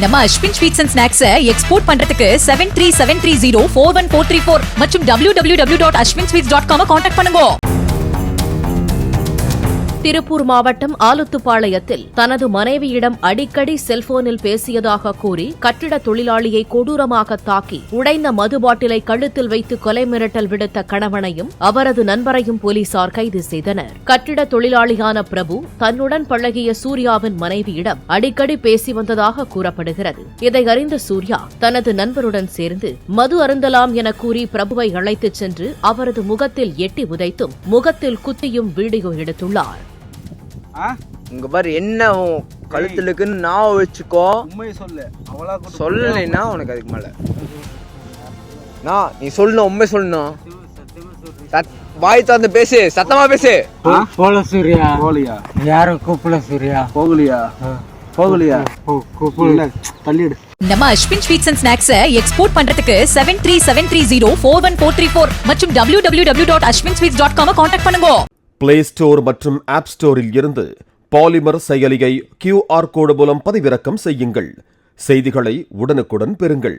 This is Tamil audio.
நம்ம Ashwin sweets and snacks export பண்றதுக்கு 7373041434 மற்றும் www.ashwinsweets.com கான்டாக்ட் பண்ணுங்க. திருப்பூர் மாவட்டம் ஆலுத்துப்பாளையத்தில் தனது மனைவியிடம் அடிக்கடி செல்போனில் பேசியதாக கூறி கட்டிட தொழிலாளியை கொடூரமாக தாக்கி உடைந்த மது பாட்டிலை கழுத்தில் வைத்து கொலை மிரட்டல் விடுத்த கணவனையும் அவரது நண்பரையும் போலீசார் கைது செய்தனர். கட்டிட தொழிலாளியான பிரபு தன்னுடன் பழகிய சூர்யாவின் மனைவியிடம் அடிக்கடி பேசி வந்ததாக கூறப்படுகிறது. இதை அறிந்த சூர்யா தனது நண்பருடன் சேர்ந்து மது அருந்தலாம் என கூறி பிரபுவை அழைத்துச் சென்று அவரது முகத்தில் எட்டி உதைத்தும் முகத்தில் குத்தியும் வீடியோ எடுத்துள்ளார். இங்க பாரு, என்ன கழுத்துலக்குன்னு நான் வச்சுக்கோ, சொல்லலைன்னா உனக்கு அதுக்கு மேல நீ சொல்லணும், உண்மை சொல்லணும். வாய் திறந்து பேசு, சத்தமா பேசு. போல சூர்யா, போலியா யாரும் கூப்பிடல சூர்யா, போகலியா கூப்பிடல, தள்ளிடு. நம்ம Ashwin sweets and snacks export பண்றதுக்கு 7373041434 மற்றும் www.ashwinsweets.com கான்டாக்ட் பண்ணுங்க. பிளே ஸ்டோர் மற்றும் ஆப் ஸ்டோரில் இருந்து பாலிமர் செயலியை QR கோடு மூலம் பதிவிறக்கம் செய்யுங்கள். செய்திகளை உடனுக்குடன் பெறுங்கள்.